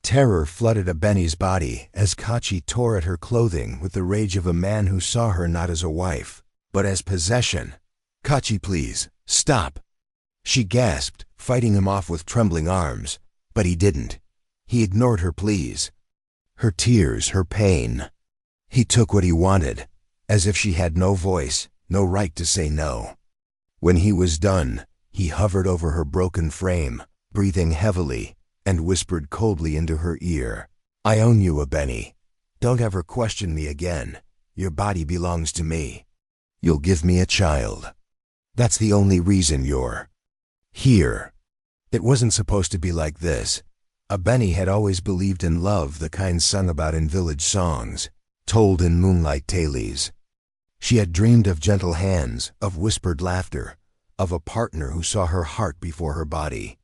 Terror flooded Abeni's body as Kachi tore at her clothing with the rage of a man who saw her not as a wife, but as possession. "Kachi, please, stop!" she gasped, fighting him off with trembling arms. But he didn't. He ignored her pleas. Her tears, her pain. He took what he wanted, as if she had no voice, no right to say no. When he was done, he hovered over her broken frame, breathing heavily, and whispered coldly into her ear, "I own you, Abeni. Don't ever question me again. Your body belongs to me. You'll give me a child. That's the only reason you're here." It wasn't supposed to be like this. Abeni had always believed in love, the kind sung about in village songs, told in moonlight tales. She had dreamed of gentle hands, of whispered laughter, of a partner who saw her heart before her body.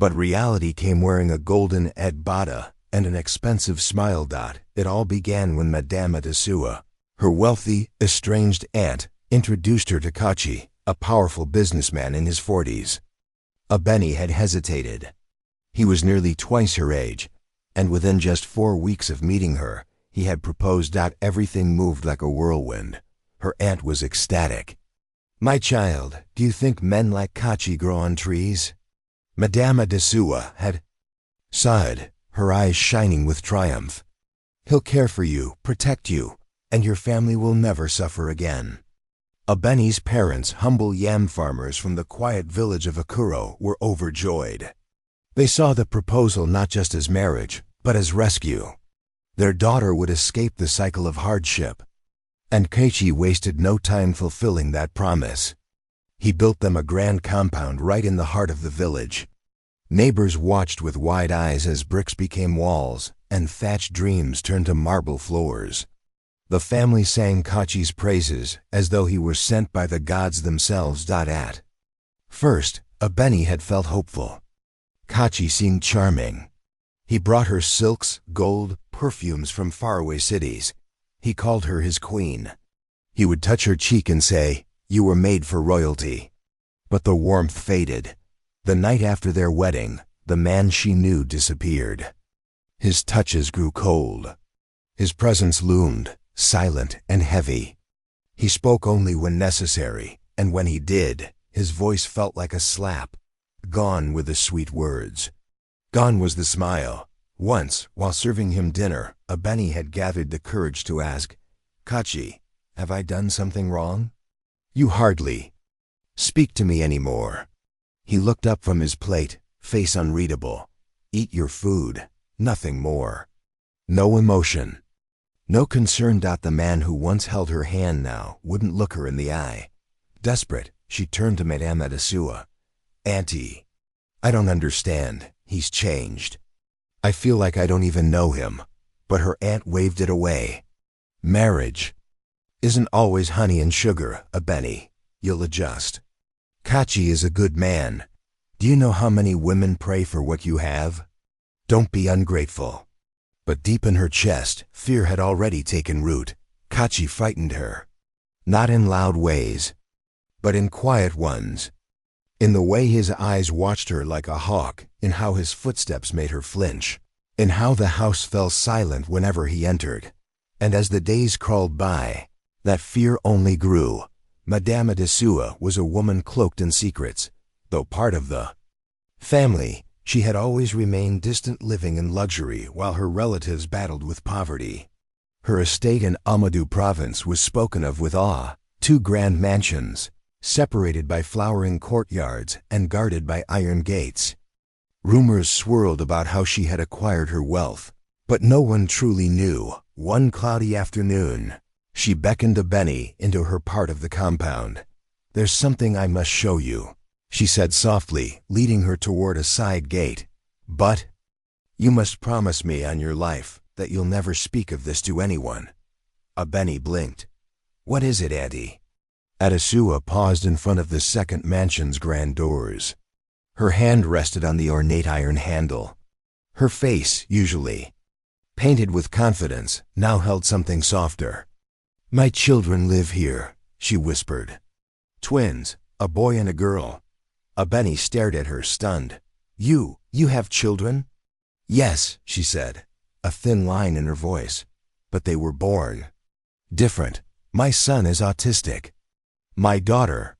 But reality came wearing a golden edbada and an expensive smile dot. It all began when Madame Adesua, her wealthy, estranged aunt, introduced her to Kachi, a powerful businessman in his 40s. Abeni had hesitated. He was nearly twice her age, and within just 4 weeks of meeting her, he had proposed. Everything moved like a whirlwind. Her aunt was ecstatic. "My child, do you think men like Kachi grow on trees?" Madame Adesua had sighed, her eyes shining with triumph. "He'll care for you, protect you, and your family will never suffer again." Abeni's parents, humble yam farmers from the quiet village of Akuro, were overjoyed. They saw the proposal not just as marriage, but as rescue. Their daughter would escape the cycle of hardship. And Kachi wasted no time fulfilling that promise. He built them a grand compound right in the heart of the village. Neighbors watched with wide eyes as bricks became walls and thatched dreams turned to marble floors. The family sang Kachi's praises as though he were sent by the gods themselves. At first, Abeni had felt hopeful. Kachi seemed charming. He brought her silks, gold, perfumes from faraway cities. He called her his queen. He would touch her cheek and say, "You were made for royalty." But the warmth faded. The night after their wedding, the man she knew disappeared. His touches grew cold. His presence loomed, silent and heavy. He spoke only when necessary, and when he did, his voice felt like a slap. Gone were the sweet words. Gone was the smile. Once, while serving him dinner, Abeni had gathered the courage to ask, "Kachi, have I done something wrong?" "You hardly speak to me anymore." He looked up from his plate, face unreadable. "Eat your food, nothing more." No emotion. No concern. The man who once held her hand now wouldn't look her in the eye. Desperate, she turned to Madame Adesua. "Auntie, I don't understand. He's changed. I feel like I don't even know him." But her aunt waved it away. "Marriage isn't always honey and sugar, Abeni. You'll adjust. Kachi is a good man. Do you know how many women pray for what you have? Don't be ungrateful." But deep in her chest, fear had already taken root. Kachi frightened her. Not in loud ways, but in quiet ones. In the way his eyes watched her like a hawk, in how his footsteps made her flinch, in how the house fell silent whenever he entered. And as the days crawled by, that fear only grew. Madame Adesua was a woman cloaked in secrets. Though part of the family, she had always remained distant, living in luxury while her relatives battled with poverty. Her estate in Amadou province was spoken of with awe. 2 grand mansions, separated by flowering courtyards and guarded by iron gates. Rumors swirled about how she had acquired her wealth, but no one truly knew. One cloudy afternoon, she beckoned Abeni into her part of the compound. "There's something I must show you," she said softly, leading her toward a side gate. "But you must promise me on your life that you'll never speak of this to anyone." Abeni blinked. "What is it, Auntie?" Adesua paused in front of the second mansion's grand doors. Her hand rested on the ornate iron handle. Her face, usually painted with confidence, now held something softer. "My children live here," she whispered. "Twins, a boy and a girl." Abeni stared at her, stunned. You have children?" Yes, she said, a thin line in her voice. But they were born different. My son is autistic. My daughter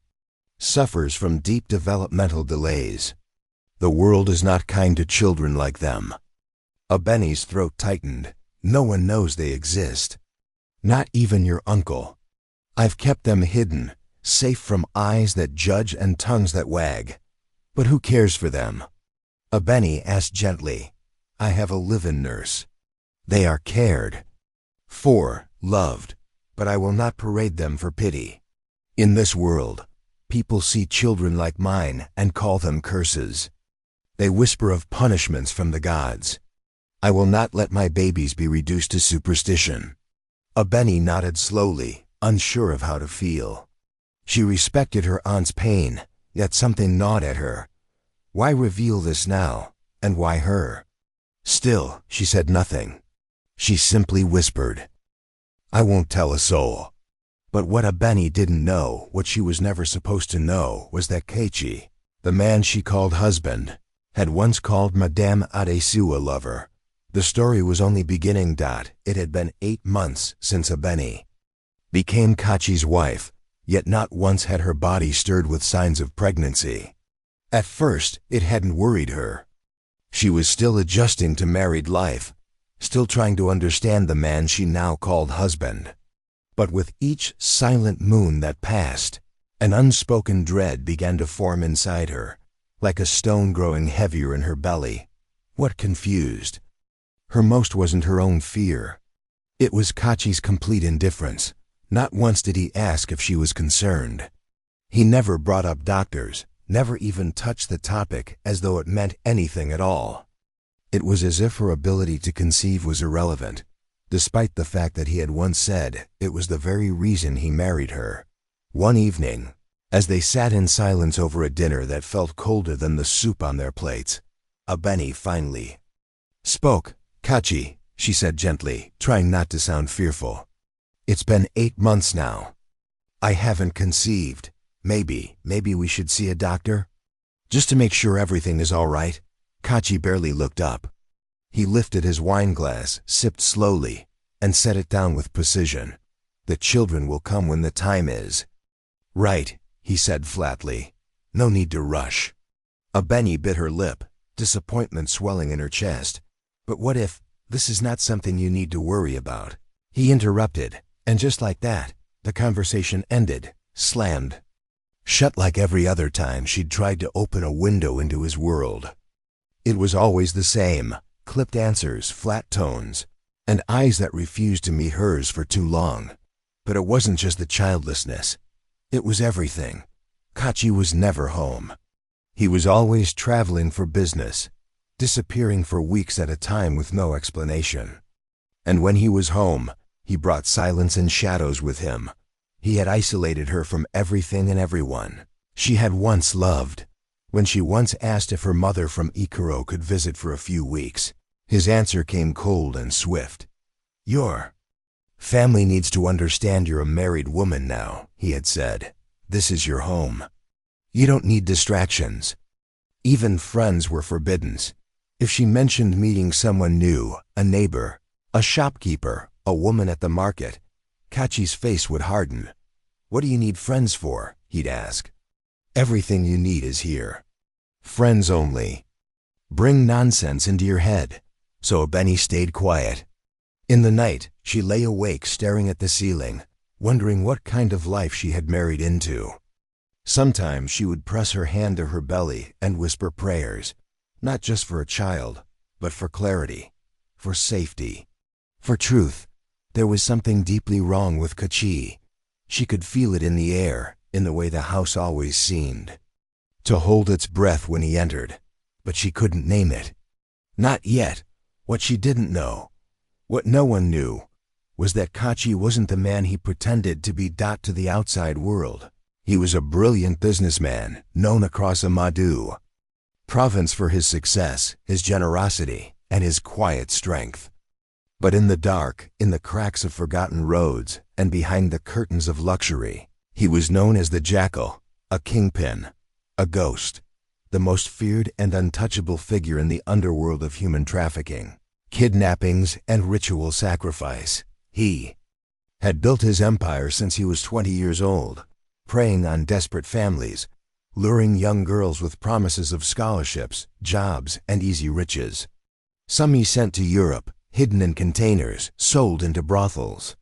suffers from deep developmental delays. The world is not kind to children like them. Abeni's throat tightened. No one knows they exist. Not even your uncle. I've kept them hidden, safe from eyes that judge and tongues that wag. But who cares for them? Abeni asked gently. I have a live-in nurse. They are cared for, loved, but I will not parade them for pity. In this world, people see children like mine and call them curses. They whisper of punishments from the gods. I will not let my babies be reduced to superstition. Abeni nodded slowly, unsure of how to feel. She respected her aunt's pain, yet something gnawed at her. Why reveal this now, and why her? Still, she said nothing. She simply whispered, I won't tell a soul. But what Abeni didn't know, what she was never supposed to know, was that Kachi, the man she called husband, had once called Madame Adesu a lover. The story was only beginning. It had been 8 months since Abeni became Kachi's wife, yet not once had her body stirred with signs of pregnancy. At first, it hadn't worried her. She was still adjusting to married life, still trying to understand the man she now called husband. But with each silent moon that passed, an unspoken dread began to form inside her, like a stone growing heavier in her belly. What confused her most wasn't her own fear. It was Kachi's complete indifference. Not once did he ask if she was concerned. He never brought up doctors, never even touched the topic as though it meant anything at all. It was as if her ability to conceive was irrelevant, despite the fact that he had once said it was the very reason he married her. One evening, as they sat in silence over a dinner that felt colder than the soup on their plates, Abeni finally spoke. Kachi, she said gently, trying not to sound fearful. It's been 8 months now. I haven't conceived. Maybe we should see a doctor? Just to make sure everything is all right. Kachi barely looked up. He lifted his wine glass, sipped slowly, and set it down with precision. The children will come when the time is. Right, he said flatly. No need to rush. Abeni bit her lip, disappointment swelling in her chest. But what if this is not something you need to worry about? He interrupted, and just like that, the conversation ended, slammed shut like every other time she'd tried to open a window into his world. It was always the same, clipped answers, flat tones, and eyes that refused to meet hers for too long. But it wasn't just the childlessness. It was everything. Kachi was never home. He was always traveling for business, disappearing for weeks at a time with no explanation. And when he was home, he brought silence and shadows with him. He had isolated her from everything and everyone she had once loved. When she once asked if her mother from Ikaro could visit for a few weeks, his answer came cold and swift. Your family needs to understand you're a married woman now, he had said. This is your home. You don't need distractions. Even friends were forbidden. If she mentioned meeting someone new, a neighbor, a shopkeeper, a woman at the market, Kachi's face would harden. What do you need friends for? He'd ask. Everything you need is here. Friends only. Bring nonsense into your head. So Abeni stayed quiet. In the night, she lay awake staring at the ceiling, wondering what kind of life she had married into. Sometimes she would press her hand to her belly and whisper prayers, not just for a child, but for clarity, for safety, for truth. There was something deeply wrong with Kachi. She could feel it in the air, in the way the house always seemed to hold its breath when he entered, but she couldn't name it. Not yet. What she didn't know, what no one knew, was that Kachi wasn't the man he pretended to be. To the outside world, he was a brilliant businessman, known across Amadu province for his success, his generosity, and his quiet strength. But in the dark, in the cracks of forgotten roads, and behind the curtains of luxury, he was known as the Jackal, a kingpin, a ghost. the most feared and untouchable figure in the underworld of human trafficking, kidnappings, and ritual sacrifice. He had built his empire since he was 20 years old, preying on desperate families, luring young girls with promises of scholarships, jobs, and easy riches. Some he sent to Europe, hidden in containers, sold into brothels.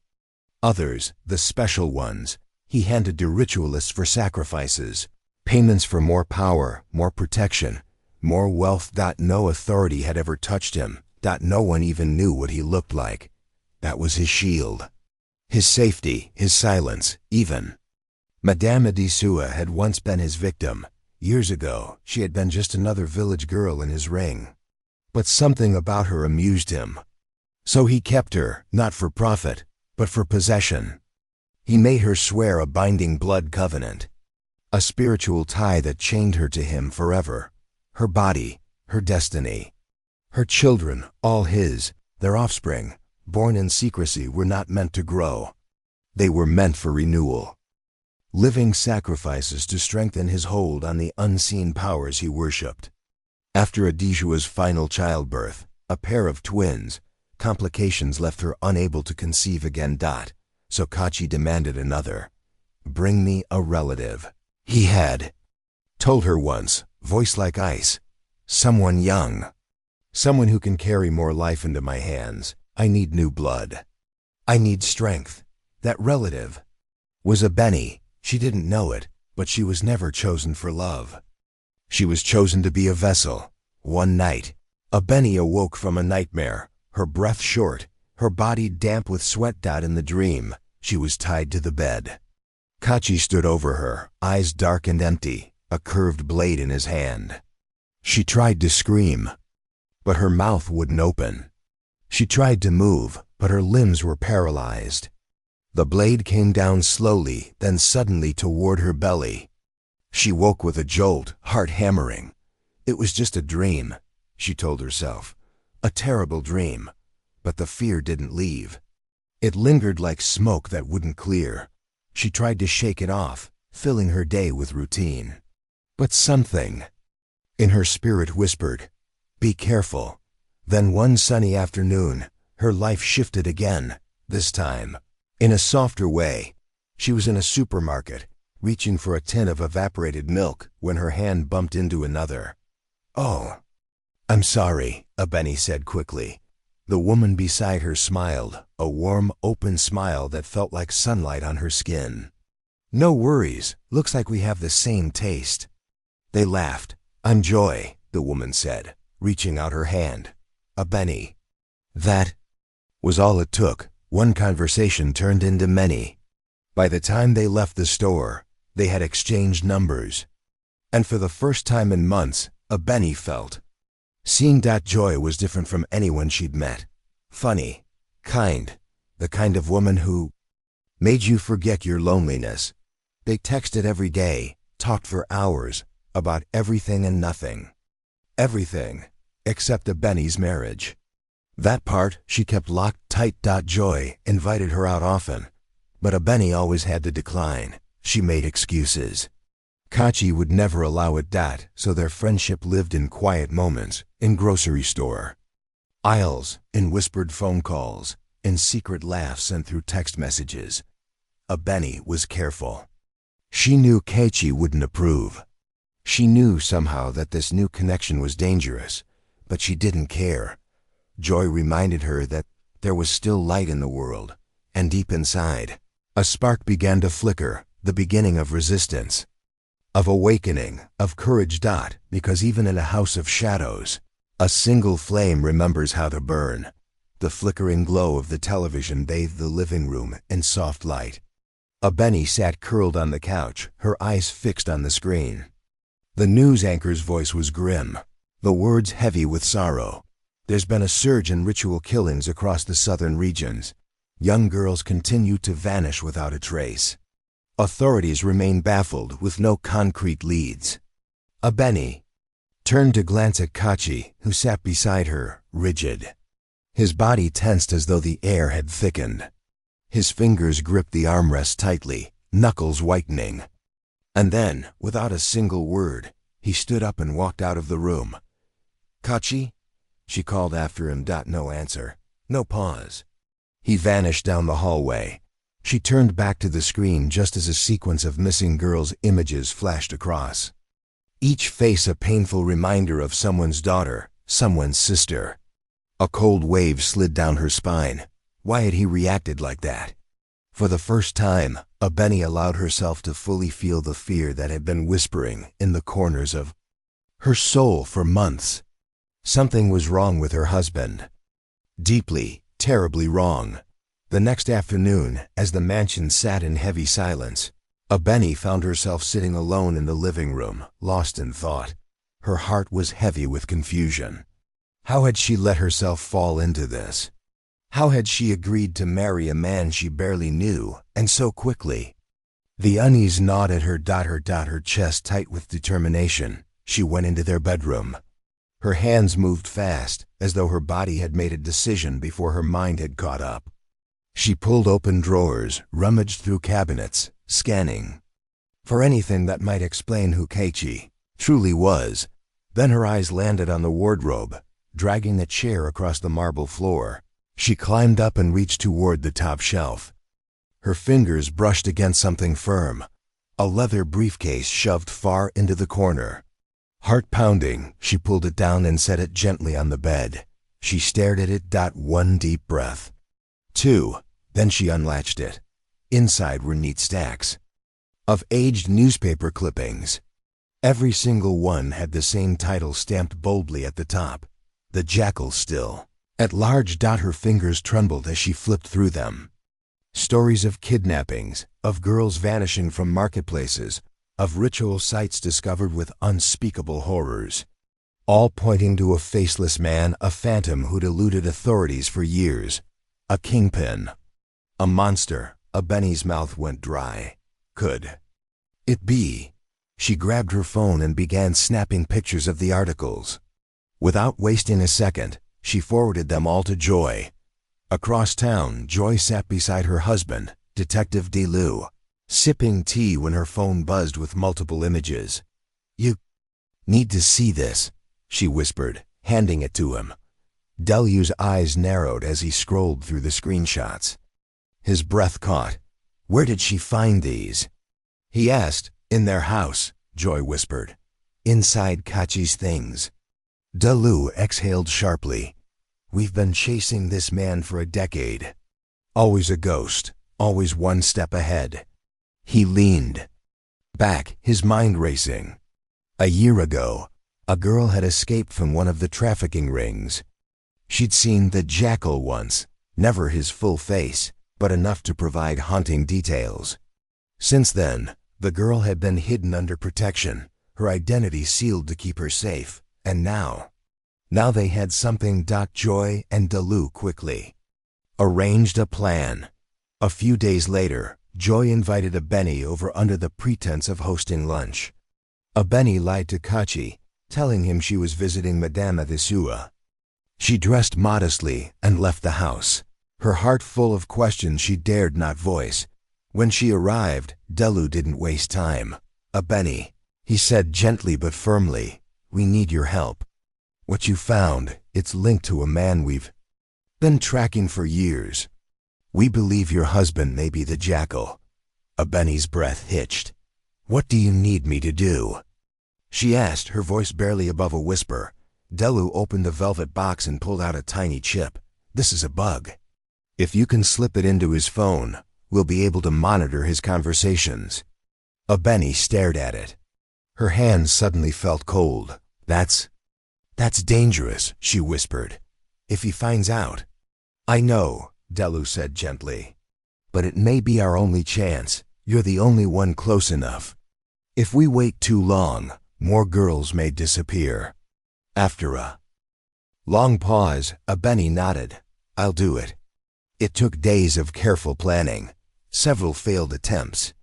Others, the special ones, he handed to ritualists for sacrifices, payments for more power, more protection, more wealth. No authority had ever touched him. No one even knew what he looked like. That was his shield. His safety, his silence, even. Madame Adisua had once been his victim. Years ago, she had been just another village girl in his ring. But something about her amused him. So he kept her, not for profit, but for possession. He made her swear a binding blood covenant, a spiritual tie that chained her to him forever. Her body, her destiny, her children, all his, their offspring, born in secrecy, were not meant to grow. They were meant for renewal. Living sacrifices to strengthen his hold on the unseen powers he worshipped. After Adisua's final childbirth, a pair of twins, complications left her unable to conceive again. So Kachi demanded another. "Bring me a relative," he had told her once, voice like ice. "Someone young. Someone who can carry more life into my hands. I need new blood. I need strength." That relative was Abeni. She didn't know it, but she was never chosen for love. She was chosen to be a vessel. One night, Abeni awoke from a nightmare, her breath short, her body damp with sweat. In the dream, she was tied to the bed. Kachi stood over her, eyes dark and empty, a curved blade in his hand. She tried to scream, but her mouth wouldn't open. She tried to move, but her limbs were paralyzed. The blade came down slowly, then suddenly toward her belly. She woke with a jolt, heart hammering. It was just a dream, she told herself. A terrible dream. But the fear didn't leave. It lingered like smoke that wouldn't clear. She tried to shake it off, filling her day with routine. But something in her spirit whispered, "Be careful." Then one sunny afternoon, her life shifted again, this time in a softer way. She was in a supermarket, reaching for a tin of evaporated milk, when her hand bumped into another. "Oh, I'm sorry," Abeni said quickly. The woman beside her smiled, a warm, open smile that felt like sunlight on her skin. "No worries, looks like we have the same taste." They laughed. "I'm Joy," the woman said, reaching out her hand. "Abeni." That was all it took. One conversation turned into many. By the time they left the store, they had exchanged numbers. And for the first time in months, Abeni felt seeing Joy was different from anyone she'd met. Funny, kind, the kind of woman who made you forget your loneliness. They texted every day, talked for hours, about everything and nothing. Everything, except Abeni's marriage. That part she kept locked tight. Joy invited her out often, but Abeni always had to decline. She made excuses. Kachi would never allow it. So their friendship lived in quiet moments, in grocery store aisles, in whispered phone calls, in secret laughs sent through text messages. Abeni was careful. She knew Kachi wouldn't approve. She knew somehow that this new connection was dangerous, but she didn't care. Joy reminded her that there was still light in the world, and deep inside, a spark began to flicker, the beginning of resistance, of awakening, of courage. Because even in a house of shadows, a single flame remembers how to burn. The flickering glow of the television bathed the living room in soft light. Abeni sat curled on the couch, her eyes fixed on the screen. The news anchor's voice was grim, the words heavy with sorrow. "There's been a surge in ritual killings across the southern regions. Young girls continue to vanish without a trace. Authorities remain baffled with no concrete leads." Abeni turned to glance at Kachi, who sat beside her, rigid. His body tensed as though the air had thickened. His fingers gripped the armrest tightly, knuckles whitening. And then, without a single word, He stood up and walked out of the room. "Kachi?" she called after him. No answer. No pause. He vanished down the hallway. She turned back to the screen just as a sequence of missing girls' images flashed across. Each face a painful reminder of someone's daughter, someone's sister. A cold wave slid down her spine. Why had he reacted like that? For the first time, Abeni allowed herself to fully feel the fear that had been whispering in the corners of her soul for months. Something was wrong with her husband. Deeply, terribly wrong. The next afternoon, as the mansion sat in heavy silence, Abeni found herself sitting alone in the living room, lost in thought. Her heart was heavy with confusion. How had she let herself fall into this? How had she agreed to marry a man she barely knew, and so quickly? The unease gnawed at her chest tight with determination. She went into their bedroom. Her hands moved fast, as though her body had made a decision before her mind had caught up. She pulled open drawers, rummaged through cabinets, scanning for anything that might explain who Kachi truly was. Then her eyes landed on the wardrobe, dragging the chair across the marble floor. She climbed up and reached toward the top shelf. Her fingers brushed against something firm, a leather briefcase shoved far into the corner. Heart pounding, she pulled it down and set it gently on the bed. She stared at it. One deep breath. Two. Then she unlatched it. Inside were neat stacks of aged newspaper clippings. Every single one had the same title stamped boldly at the top: "The Jackal Still." At large. Her fingers trembled as she flipped through them. Stories of kidnappings, of girls vanishing from marketplaces, of ritual sites discovered with unspeakable horrors, all pointing to a faceless man, a phantom who'd eluded authorities for years, a kingpin, a monster. Abeni's mouth went dry. Could it be? She grabbed her phone and began snapping pictures of the articles. Without wasting a second, she forwarded them all to Joy. Across town, Joy sat beside her husband, Detective DeLu, sipping tea when her phone buzzed with multiple images. "You need to see this," she whispered, handing it to him. DeLu's eyes narrowed as he scrolled through the screenshots. His breath caught. "Where did she find these?" he asked. "In their house," Joy whispered. "Inside Kachi's things." DeLu exhaled sharply. "We've been chasing this man for a decade. Always a ghost, always one step ahead." He leaned back, his mind racing. A year ago, a girl had escaped from one of the trafficking rings. She'd seen the Jackal once, never his full face, but enough to provide haunting details. Since then, the girl had been hidden under protection, her identity sealed to keep her safe. And now they had something. Joy and DeLu quickly arranged a plan. A few days later, Joy invited Abeni over under the pretense of hosting lunch. Abeni lied to Kachi, telling him she was visiting Madame Avisua. She dressed modestly and left the house, her heart full of questions she dared not voice. When she arrived, DeLu didn't waste time. "Abeni," he said gently but firmly, "we need your help. What you found, it's linked to a man we've been tracking for years. We believe your husband may be the Jackal." Abeni's breath hitched. "What do you need me to do?" she asked, her voice barely above a whisper. DeLu opened a velvet box and pulled out a tiny chip. "This is a bug. If you can slip it into his phone, we'll be able to monitor his conversations." Abeni stared at it. Her hands suddenly felt cold. That's dangerous," she whispered. "If he finds out." "I know," DeLu said gently. "But it may be our only chance. You're the only one close enough. If we wait too long, more girls may disappear." After a long pause, Abeni nodded. "I'll do it." It took days of careful planning, several failed attempts.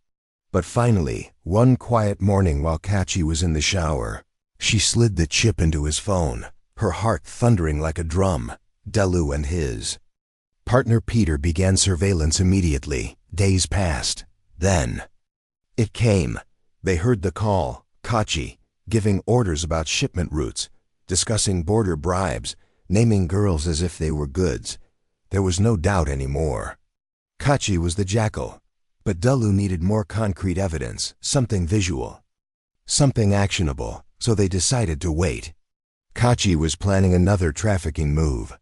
But finally, one quiet morning while Kachi was in the shower, she slid the chip into his phone, her heart thundering like a drum. DeLu and his partner Peter began surveillance immediately. Days passed. Then it came. They heard the call. Kachi. giving orders about shipment routes, discussing border bribes, naming girls as if they were goods. There was no doubt anymore. Kachi was the jackal, but Dalu needed more concrete evidence, something visual, something actionable, so they decided to wait. Kachi was planning another trafficking move.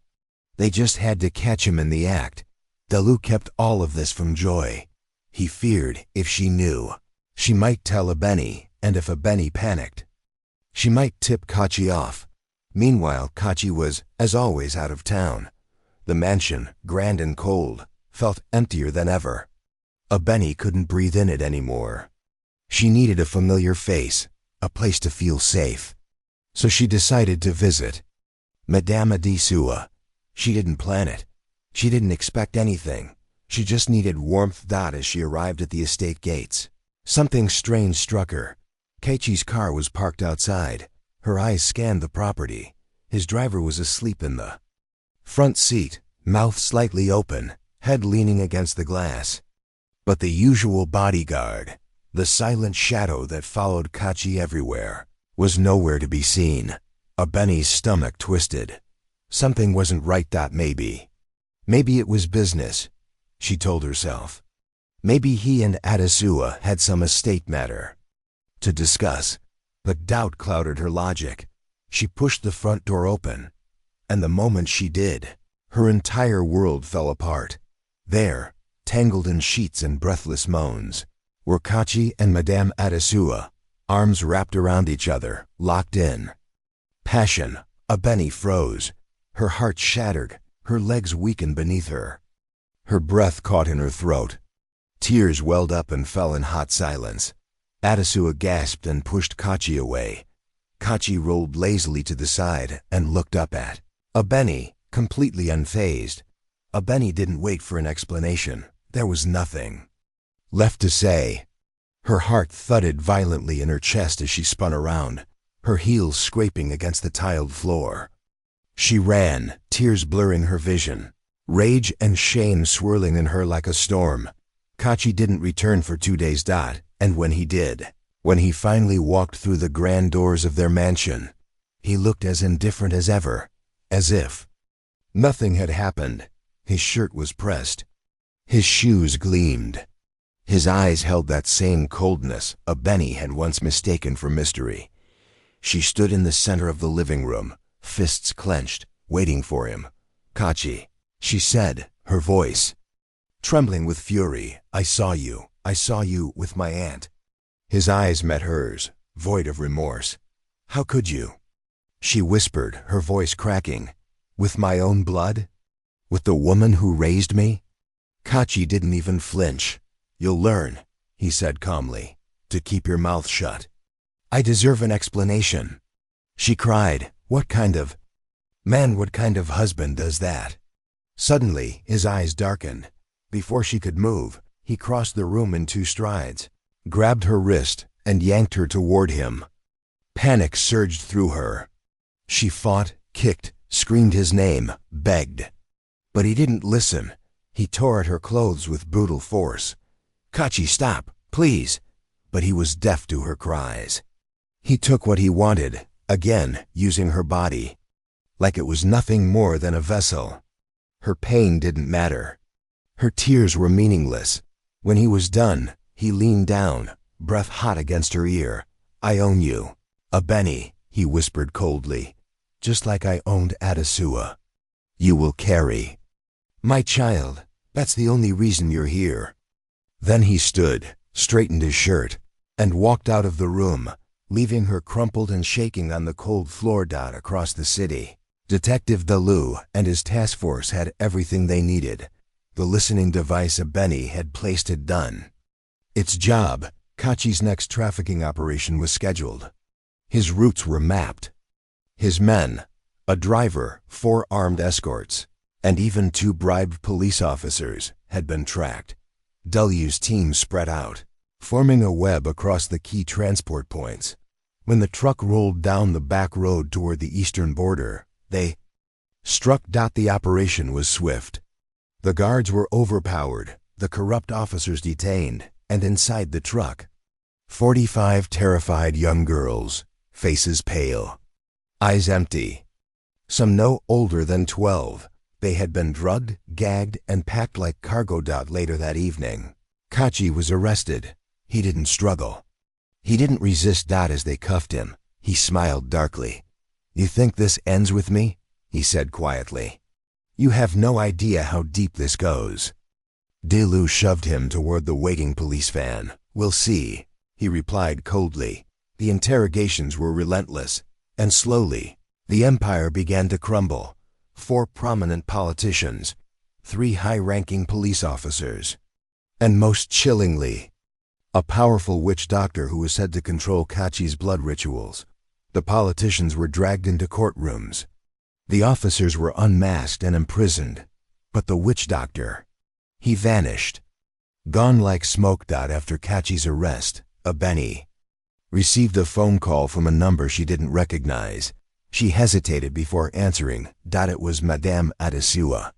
They just had to catch him in the act. Dalu kept all of this from Joy. He feared if she knew, she might tell Abeni, and if Abeni panicked, she might tip Kachi off. Meanwhile, Kachi was, as always, out of town. The mansion, grand and cold, felt emptier than ever. Abeni couldn't breathe in it anymore. She needed a familiar face, a place to feel safe. So she decided to visit Madame Adesua. She didn't plan it. She didn't expect anything. She just needed warmth. As she arrived at the estate gates, something strange struck her. Kachi's car was parked outside. Her eyes scanned the property. His driver was asleep in the front seat, mouth slightly open, head leaning against the glass. But the usual bodyguard, the silent shadow that followed Kachi everywhere, was nowhere to be seen. Abeni's stomach twisted. Something wasn't right. Maybe it was business, she told herself. Maybe he and Adesua had some estate matter to discuss. But doubt clouded her logic. She pushed the front door open, and the moment she did, her entire world fell apart. There, tangled in sheets and breathless moans, were Kachi and Madame Adesua, arms wrapped around each other, locked in passion. Abeni froze. Her heart shattered. Her legs weakened beneath her. Her breath caught in her throat. Tears welled up and fell in hot silence. Adesua gasped and pushed Kachi away. Kachi rolled lazily to the side and looked up at Abeni, completely unfazed. Abeni didn't wait for an explanation. There was nothing left to say. Her heart thudded violently in her chest as she spun around, her heels scraping against the tiled floor. She ran, tears blurring her vision, rage and shame swirling in her like a storm. Kachi didn't return for 2 days. And when he did, when he finally walked through the grand doors of their mansion, he looked as indifferent as ever, as if nothing had happened. His shirt was pressed. His shoes gleamed. His eyes held that same coldness Abeni had once mistaken for mystery. She stood in the center of the living room, fists clenched, waiting for him. "Kachi," she said, her voice trembling with fury. I saw you with my aunt." His eyes met hers, void of remorse. "How could you?" she whispered, her voice cracking. "With my own blood? With the woman who raised me?" Kachi didn't even flinch. "You'll learn," he said calmly, "to keep your mouth shut." "I deserve an explanation," she cried. What kind of husband does that?" Suddenly, his eyes darkened. Before she could move, he crossed the room in 2 strides, grabbed her wrist, and yanked her toward him. Panic surged through her. She fought, kicked, screamed his name, begged. But he didn't listen. He tore at her clothes with brutal force. "Kachi, stop, please!" But he was deaf to her cries. He took what he wanted, again using her body, like it was nothing more than a vessel. Her pain didn't matter. Her tears were meaningless. When he was done, he leaned down, breath hot against her ear. "I own you, Abeni," he whispered coldly, "just like I owned Adesua. You will carry my child. That's the only reason you're here." Then he stood, straightened his shirt, and walked out of the room, leaving her crumpled and shaking on the cold floor. Across the city, Detective Dalu and his task force had everything they needed. The listening device Abeni had placed had done its job. Kachi's next trafficking operation was scheduled. His routes were mapped. His men, a driver, 4 armed escorts, and even 2 bribed police officers, had been tracked. Dalu's team spread out, forming a web across the key transport points. When the truck rolled down the back road toward the eastern border, they struck. The operation was swift. The guards were overpowered, the corrupt officers detained, and inside the truck, 45 terrified young girls, faces pale, eyes empty. Some no older than 12. They had been drugged, gagged, and packed like cargo. Later that evening, Kachi was arrested. He didn't struggle. He didn't resist. As they cuffed him, he smiled darkly. "You think this ends with me?" he said quietly. "You have no idea how deep this goes." Delu shoved him toward the waiting police van. "We'll see," he replied coldly. The interrogations were relentless, and slowly, the empire began to crumble. 4 prominent politicians, 3 high-ranking police officers, and most chillingly, a powerful witch doctor who was said to control Kachi's blood rituals. The politicians were dragged into courtrooms. The officers were unmasked and imprisoned. But the witch doctor, he vanished. Gone like smoke. After Kachi's arrest, Abeni received a phone call from a number she didn't recognize. She hesitated before answering. It was Madame Adesua.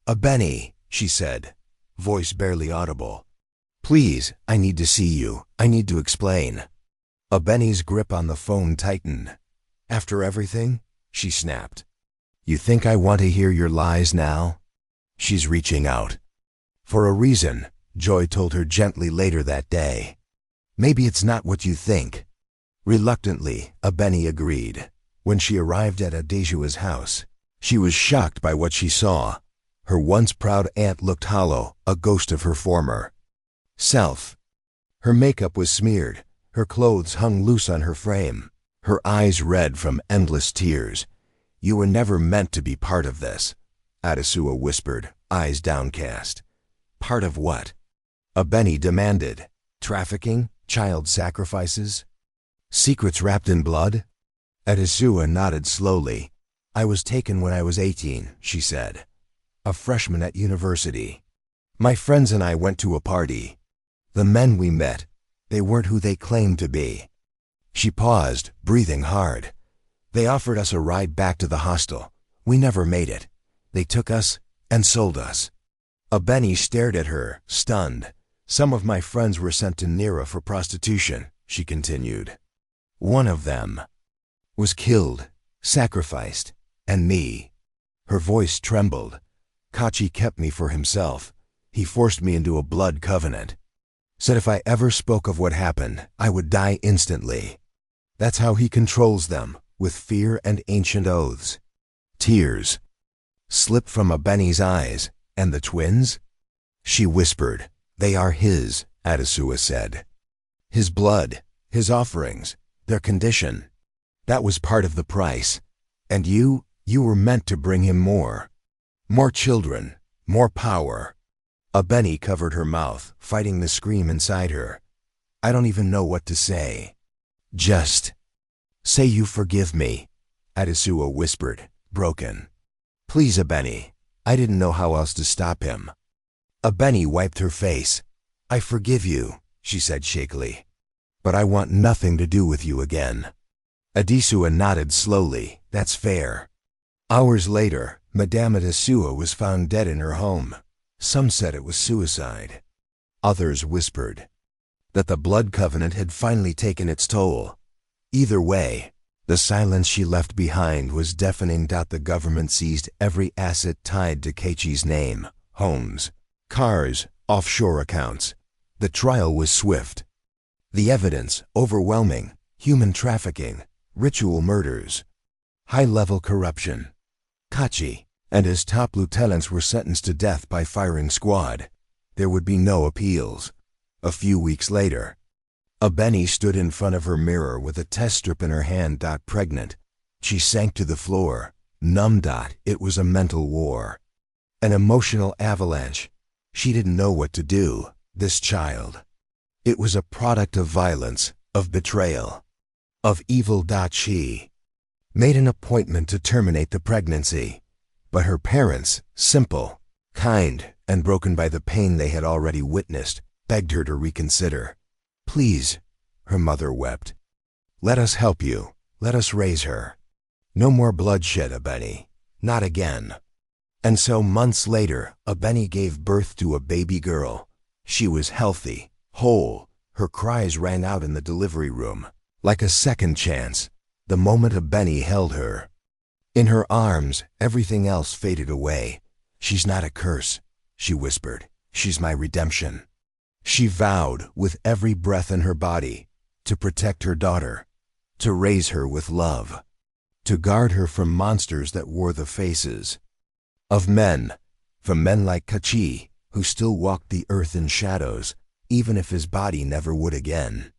"Abeni," she said, voice barely audible. "Please, I need to see you. I need to explain." Abeni's grip on the phone tightened. "After everything?" she snapped. "You think I want to hear your lies now?" "She's reaching out." "For a reason," Joy told her gently later that day. "Maybe it's not what you think." Reluctantly, Abeni agreed. When she arrived at Adesua's house, she was shocked by what she saw. Her once proud aunt looked hollow, a ghost of her former self. Her makeup was smeared, her clothes hung loose on her frame, her eyes red from endless tears. "You were never meant to be part of this," Adesua whispered, eyes downcast. "Part of what?" Abeni demanded. "Trafficking? Child sacrifices? Secrets wrapped in blood?" Adesua nodded slowly. "I was taken when I was 18, she said. A freshman at university. My friends and I went to a party. The men we met, they weren't who they claimed to be." She paused, breathing hard. "They offered us a ride back to the hostel. We never made it. They took us and sold us." Abeni stared at her, stunned. "Some of my friends were sent to Nira for prostitution," she continued. "One of them was killed, sacrificed, and me." Her voice trembled. "Kachi kept me for himself. He forced me into a blood covenant. Said if I ever spoke of what happened, I would die instantly. That's how he controls them, with fear and ancient oaths." Tears slipped from Abeni's eyes. "And the twins?" She whispered. "They are his," Adesua said. "His blood, his offerings, their condition. That was part of the price. And you were meant to bring him more. More children, more power." Abeni covered her mouth, fighting the scream inside her. "I don't even know what to say." "Just say you forgive me," Adesua whispered, broken. "Please, Abeni. I didn't know how else to stop him." Abeni wiped her face. "I forgive you," she said shakily. "But I want nothing to do with you again." Adesua nodded slowly. "That's fair." Hours later, Madame Adesua was found dead in her home. Some said it was suicide. Others whispered that the blood covenant had finally taken its toll. Either way, the silence she left behind was deafening. The government seized every asset tied to Kachi's name: homes, cars, offshore accounts. The trial was swift. The evidence overwhelming: human trafficking, ritual murders, high-level corruption. Kachi and his top lieutenants were sentenced to death by firing squad. There would be no appeals. A few weeks later, Abeni stood in front of her mirror with a test strip in her hand. Pregnant. She sank to the floor, numb. It was a mental war, an emotional avalanche. She didn't know what to do. This child, it was a product of violence, of betrayal, of evil. She made an appointment to terminate the pregnancy. But her parents, simple, kind, and broken by the pain they had already witnessed, begged her to reconsider. "Please," her mother wept. "Let us help you. Let us raise her. No more bloodshed, Abeni. Not again." And so months later, Abeni gave birth to a baby girl. She was healthy, whole. Her cries rang out in the delivery room. Like a second chance, the moment Abeni held her. In her arms, everything else faded away. "She's not a curse," she whispered. "She's my redemption." She vowed, with every breath in her body, to protect her daughter, to raise her with love, to guard her from monsters that wore the faces of men, from men like Kachi, who still walked the earth in shadows, even if his body never would again.